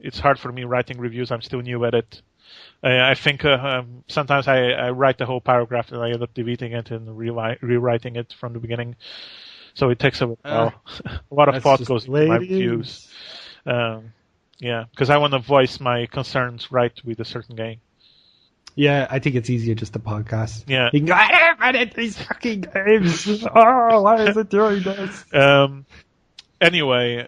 it's hard for me writing reviews. I'm still new at it. I think sometimes I write the whole paragraph and I end up deleting it and rewriting it from the beginning. So it takes a while. A lot of thought goes into my reviews. Because I want to voice my concerns right with a certain game. Yeah, I think it's easier just to podcast. Yeah. You can go, I don't edit these fucking games. Oh, why is it doing this? Anyway,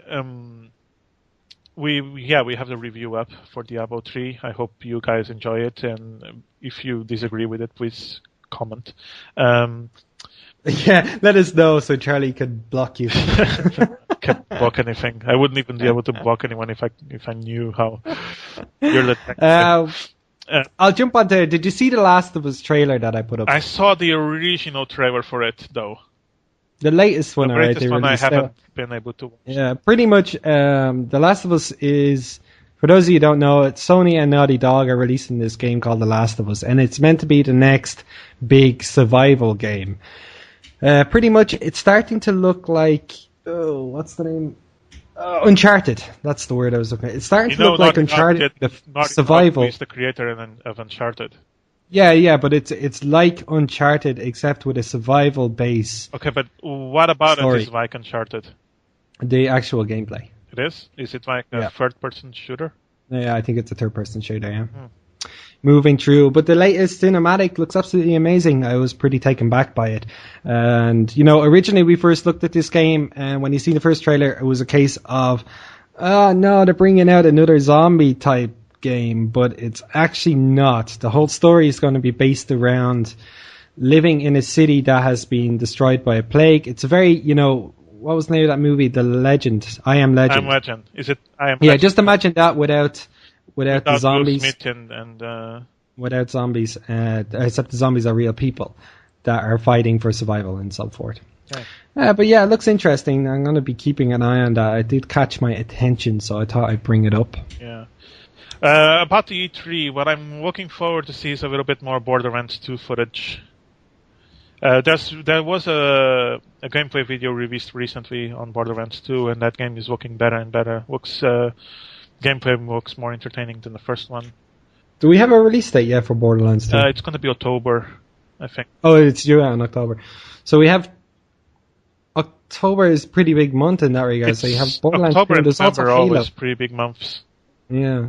we have the review up for Diablo 3. I hope you guys enjoy it, and if you disagree with it, please comment. Yeah, let us know so Charlie can block you. Can't block anything. I wouldn't even be able to block anyone if I knew how. You're the I'll jump on to. Did you see the Last of Us trailer that I put up? I saw the original trailer for it, though. The latest one, the right? latest one I haven't been able to watch. Yeah, pretty much. The Last of Us is, for those of you who don't know, it's Sony and Naughty Dog are releasing this game called The Last of Us, and it's meant to be the next big survival game. Pretty much, it's starting to look like, what's the name? Uncharted. That's the word I was looking at. It's starting to look like Uncharted. Naughty survival. Dog is the creator of Uncharted. Yeah, but it's like Uncharted except with a survival base. Okay, but what about story. It is like Uncharted? The actual gameplay. It is? Is it like a third-person shooter? Yeah, I think it's a third-person shooter, yeah. Moving through, but the latest cinematic looks absolutely amazing. I was pretty taken back by it. And, originally we first looked at this game, and when you see the first trailer, it was a case of, oh no, they're bringing out another zombie-type game, but it's actually not. The whole story is going to be based around living in a city that has been destroyed by a plague. It's a very, what was the name of that movie? The Legend. I Am Legend. I Am Legend. Is it I Am Yeah, Legend? just imagine that without the zombies. Will Smith and without zombies, except the zombies are real people that are fighting for survival and so forth. Okay. But yeah, it looks interesting. I'm going to be keeping an eye on that. It did catch my attention, so I thought I'd bring it up. Yeah. About the E3, what I'm looking forward to see is a little bit more Borderlands 2 footage. There was a gameplay video released recently on Borderlands 2, and that game is looking better and better. Gameplay looks more entertaining than the first one. Do we have a release date yet for Borderlands 2? It's going to be October, I think. Oh, it's due out in October. So we have... October is a pretty big month in that regard. So you have Borderlands 2, and there's also November are Halo. always pretty big months. Yeah.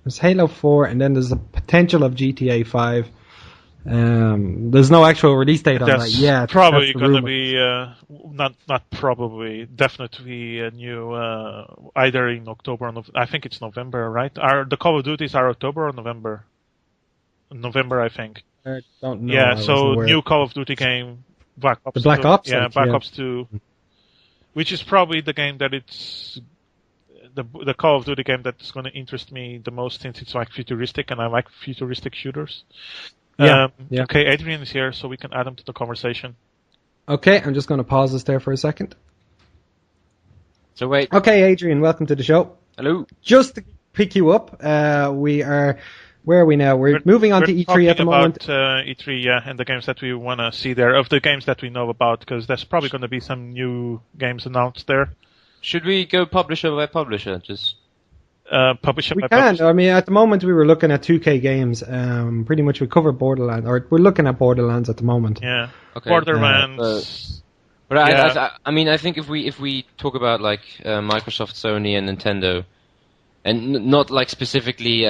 There's Halo 4, and then there's the potential of GTA 5. There's no actual release date on that yet. Probably going to be not probably, definitely a new either in October or I think it's November, right? The Call of Duties are October or November? November, I think. I don't know. Yeah, so new Call of Duty game, Black Ops. The Black 2. Ops. Yeah, Black Ops 2, which is probably the game that it's the Call of Duty game that's going to interest me the most, since it's like futuristic, and I like futuristic shooters. Yeah. Okay, Adrian is here, so we can add him to the conversation. Okay, I'm just going to pause this there for a second. So wait. Okay, Adrian, welcome to the show. Hello. Just to pick you up, where are we now? We're moving on to E3 at the moment. E3, yeah, and the games that we want to see there, of the games that we know about, because there's probably going to be some new games announced there. Should we go publisher by publisher? Just publisher we by can. publisher? I mean, at the moment we were looking at 2K games. Pretty much we covered Borderlands, or we're looking at Borderlands at the moment. Yeah. Okay. Borderlands. But I think if we talk about like Microsoft, Sony, and Nintendo, and not like specifically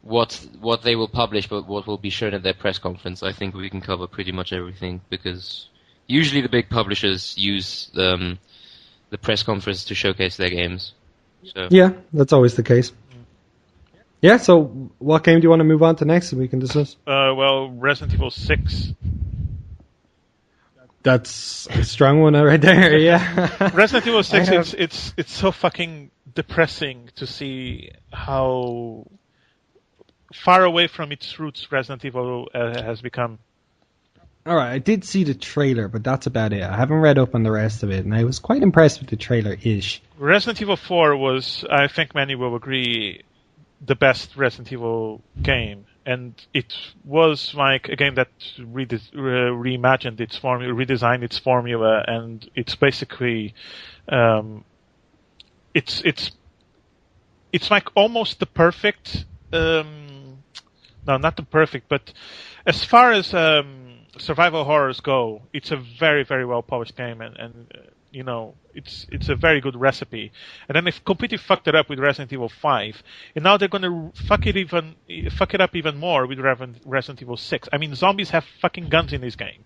what they will publish, but what will be shown at their press conference, I think we can cover pretty much everything, because usually the big publishers use the press conference to showcase their games. So. Yeah, that's always the case. Yeah, so what game do you want to move on to next so we can discuss? Well, Resident Evil 6. That's a strong one right there, yeah. Resident Evil 6, it's so fucking depressing to see how far away from its roots Resident Evil has become. Alright, I did see the trailer, but that's about it. I haven't read up on the rest of it, and I was quite impressed with the trailer-ish. Resident Evil 4 was, I think many will agree, the best Resident Evil game. And it was like a game that reimagined its formula, redesigned its formula, and it's basically, it's it's like almost the perfect. No, not the perfect, but as far as survival horrors go, it's a very, very well polished game, and it's a very good recipe. And then they've completely fucked it up with Resident Evil 5, and now they're going to fuck it up even more with Resident Evil 6. I mean, zombies have fucking guns in this game.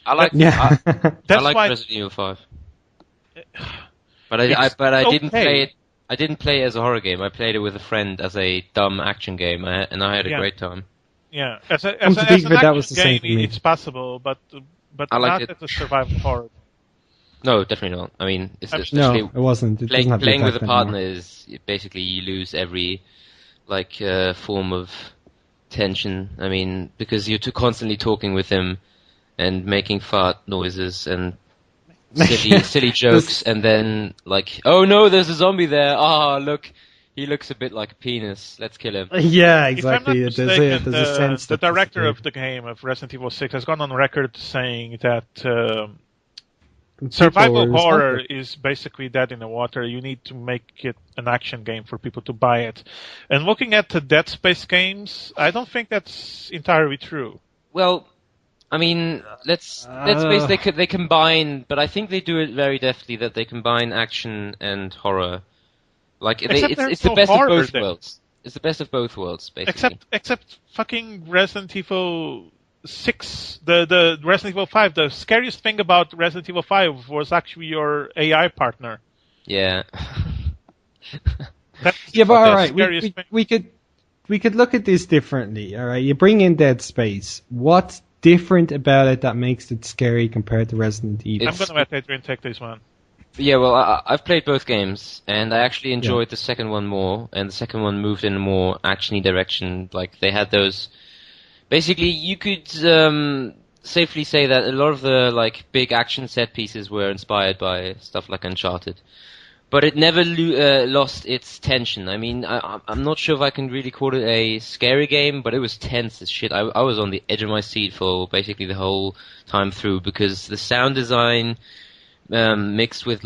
I like Resident Evil 5, but I didn't play it. I didn't play it as a horror game. I played it with a friend as a dumb action game, and I had a great time. Yeah, as an action game, it's possible, but not it. as a survival horror. No, definitely not. I mean, it wasn't. Playing with a partner is basically you lose every form of tension. I mean, because you're constantly talking with him and making fart noises and silly jokes, and then oh no, there's a zombie there. Ah, look, he looks a bit like a penis. Let's kill him. Yeah, exactly. If I'm not mistaken, there's a sense the director of the game of Resident Evil 6 has gone on record saying that survival horror is basically dead in the water. You need to make it an action game for people to buy it. And looking at the Dead Space games, I don't think that's entirely true. Well, I mean, Dead Space they combine, but I think they do it very deftly that they combine action and horror. It's the best of both worlds. It's the best of both worlds, basically. Except fucking Resident Evil 6, the Resident Evil 5. The scariest thing about Resident Evil 5 was actually your AI partner. Yeah. But all right, we could look at this differently. All right, you bring in Dead Space. What's different about it that makes it scary compared to Resident Evil? I'm going to let Adrian take this one. Yeah, well, I've played both games, and I actually enjoyed the second one more, and the second one moved in a more action-y direction. They had those... Basically, you could safely say that a lot of the big action set pieces were inspired by stuff like Uncharted. But it never lost its tension. I mean, I'm not sure if I can really call it a scary game, but it was tense as shit. I was on the edge of my seat for basically the whole time through, because the sound design... mixed with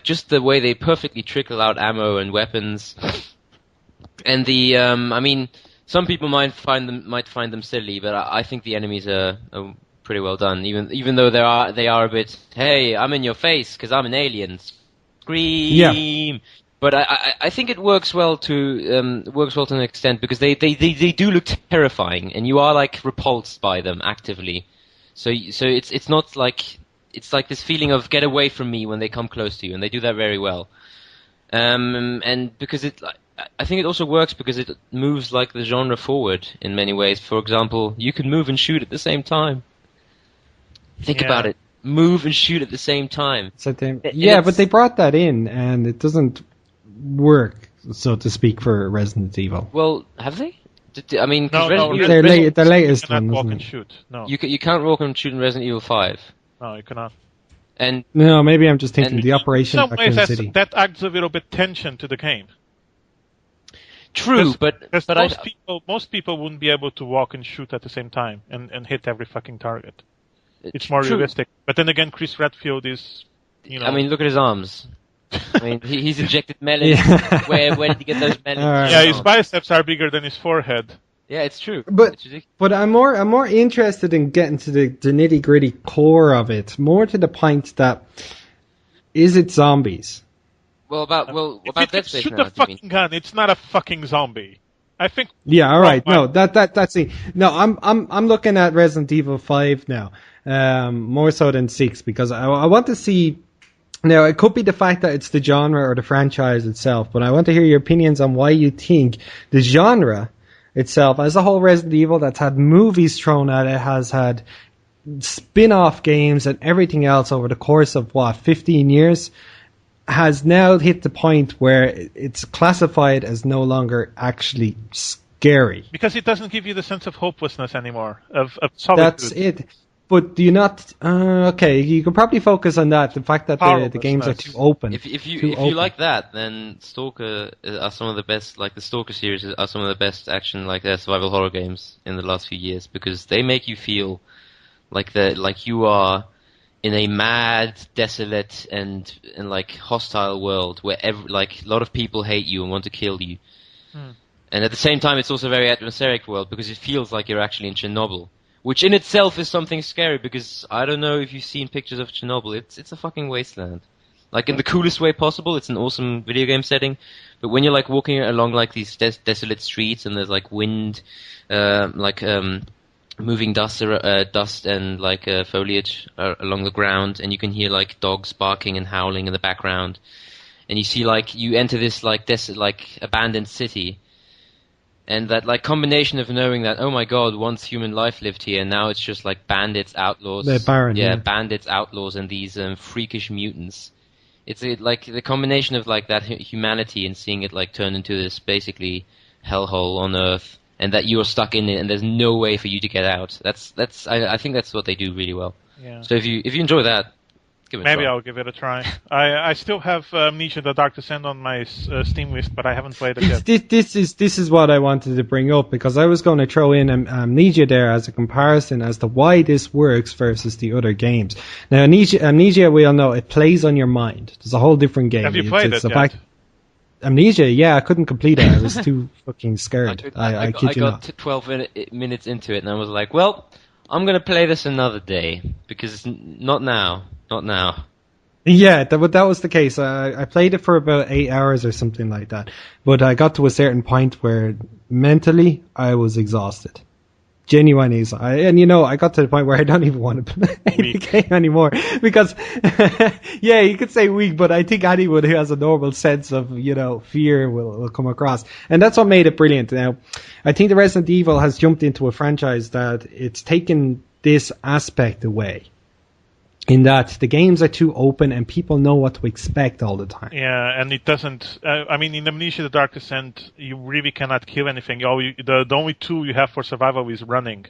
just the way they perfectly trickle out ammo and weapons, and the I mean, some people might find them silly, but I think the enemies are pretty well done. Even though they are a bit, hey, I'm in your face because I'm an alien, scream. Yeah. But I think it works well to an extent, because they do look terrifying, and you are repulsed by them actively. So it's not like. It's like this feeling of get away from me when they come close to you, and they do that very well. And because I think it also works because it moves the genre forward in many ways. For example, you can move and shoot at the same time. Think about it. Move and shoot at the same time. But they brought that in, and it doesn't work, so to speak, for Resident Evil. Well, have they? I mean, their latest one. Walk and shoot. No, you can't walk and shoot in Resident Evil 5. No, you cannot. And no, maybe I'm just thinking the Operation in some ways City. That adds a little bit tension to the game. True, but most people wouldn't be able to walk and shoot at the same time and hit every fucking target. It's more realistic. But then again, Chris Redfield is, I mean, look at his arms. I mean, he's injected melons. Yeah. Where did he get those melons? Right. Yeah, his biceps are bigger than his forehead. Yeah, it's true. But I'm more interested in getting to the nitty gritty core of it. More to the point that, is it zombies? About Dead Space. Shoot the fucking gun. It's not a fucking zombie. I think. Yeah, all right. No, that's it. No, I'm looking at Resident Evil 5 now, more so than 6, because I want to see. Now, it could be the fact that it's the genre or the franchise itself, but I want to hear your opinions on why you think the genre itself, as a whole, Resident Evil, that's had movies thrown at it, has had spin-off games and everything else over the course of 15 years, has now hit the point where it's classified as no longer actually scary. Because it doesn't give you the sense of hopelessness anymore, of solitude. That's it. But do you not? Okay, you can probably focus on that. The fact that the games are too open. If you like that, then Stalker are some of the best. The Stalker series are some of the best action survival horror games in the last few years, because they make you feel like you are in a mad, desolate, and like hostile world where a lot of people hate you and want to kill you. And at the same time, it's also a very atmospheric world because it feels like you're actually in Chernobyl, which in itself is something scary because I don't know if you've seen pictures of Chernobyl. It's a fucking wasteland. Like in the coolest way possible. It's an awesome video game setting, but when you're like walking along like these desolate streets and there's like wind, moving dust and like foliage along the ground, and you can hear like dogs barking and howling in the background, and you see like you enter this like abandoned city, and that like combination of knowing that, oh my god, once human life lived here, and now it's just like bandits, outlaws, They're barren, yeah. bandits, outlaws, and these freakish mutants. It's like the combination of like that humanity and seeing it like turn into this basically hellhole on Earth, and that you're stuck in it, and there's no way for you to get out. I think that's what they do really well. Yeah. So if you enjoy that, give it a try. Maybe I'll give it a try. I still have Amnesia: The Dark Descent on my Steam list, but I haven't played it yet. This is what I wanted to bring up, because I was going to throw in Amnesia there as a comparison as to why this works versus the other games. Now, Amnesia, we all know, it plays on your mind. It's a whole different game. Have you played it yet? Amnesia, yeah, I couldn't complete it. I was too fucking scared. I kid you not. I got 12 minutes into it, and I was like, well, I'm going to play this another day, because it's not now. Not now. Yeah, that was the case. I played it for about 8 hours or something like that. But I got to a certain point where mentally I was exhausted. Genuinely. I got to the point where I don't even want to play the game anymore. Because, yeah, you could say weak, but I think anyone who has a normal sense of, fear will come across. And that's what made it brilliant. Now, I think the Resident Evil has jumped into a franchise that it's taken this aspect away. In that the games are too open and people know what to expect all the time. Yeah, and it doesn't. In Amnesia: The Dark Descent, you really cannot kill anything. The only tool you have for survival is running.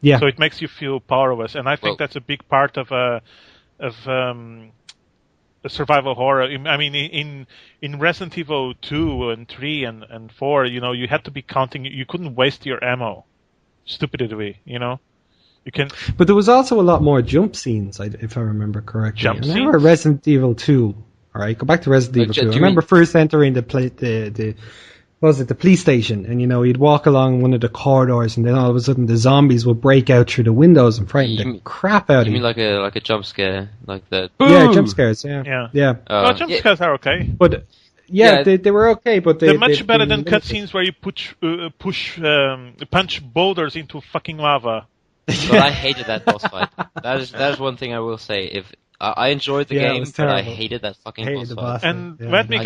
Yeah. So it makes you feel powerless, and I think that's a big part of a survival horror. In Resident Evil 2 and 3 and 4, you had to be counting. You couldn't waste your ammo. Stupidly, You can, but there was also a lot more jump scenes, if I remember correctly. Jump scenes? I remember Resident Evil 2. All right, go back to Resident Evil 2. I remember first entering the police station, and you'd walk along one of the corridors, and then all of a sudden the zombies would break out through the windows and frighten the crap out of you. You mean like a jump scare, like that? Yeah, jump scares. Yeah. Jump scares are okay. But they were okay, but they're much better than cutscenes where you punch boulders into fucking lava. But I hated that boss fight. That is one thing I will say. If I enjoyed the game, but I hated that fucking boss fight. And let me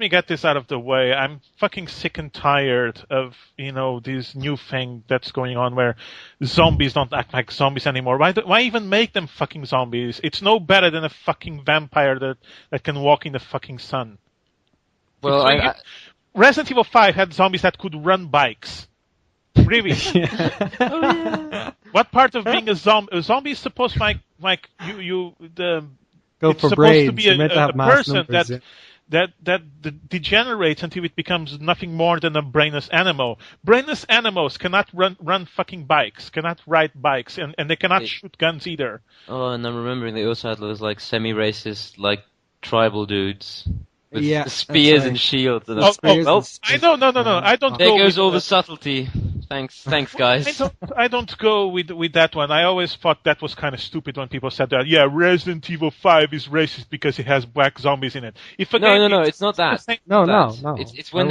get this out of the way. I'm fucking sick and tired of this new thing that's going on where zombies don't act like zombies anymore. Why even make them fucking zombies? It's no better than a fucking vampire that can walk in the fucking sun. Well, Resident Evil 5 had zombies that could run bikes. Really? Oh, yeah. What part of being a zombie is supposed go it's for supposed brains. to be a person numbers, that degenerates until it becomes nothing more than a brainless animal. Brainless animals cannot run fucking bikes, cannot ride bikes, and they cannot shoot guns either. Oh, and I'm remembering they also had those like semi-racist like tribal dudes. With spears and shields. And No. I don't there go goes with all the subtlety. Thanks, guys. I don't go with that one. I always thought that was kind of stupid when people said that. Yeah, Resident Evil 5 is racist because it has black zombies in it. No, it's not that. No. It's when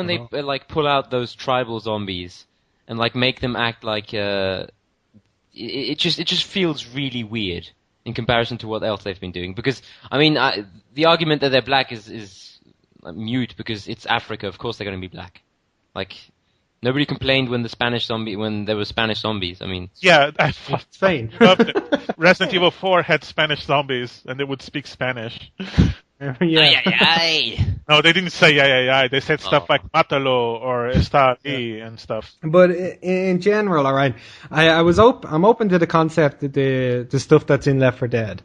they like pull out those tribal zombies and like make them act like it just feels really weird in comparison to what else they've been doing. Because the argument that they're black is mute because it's Africa. Of course they're going to be black. Like. Nobody complained when there were Spanish zombies. Yeah, I thought Spain. Resident Evil 4 had Spanish zombies, and they would speak Spanish. Yeah. No, they didn't say yeah. They said stuff like "Mátalo" or "Está aquí" and stuff. But in general, all right, I'm open to the concept of the stuff that's in Left 4 Dead.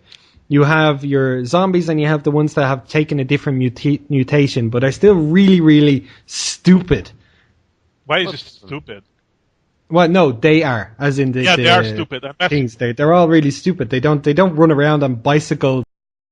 You have your zombies, and you have the ones that have taken a different mutation, but are still really, really stupid. Why is it stupid? Well, no, they are, as in the they are stupid. And that's things. They're all really stupid. They don't run around on bicycles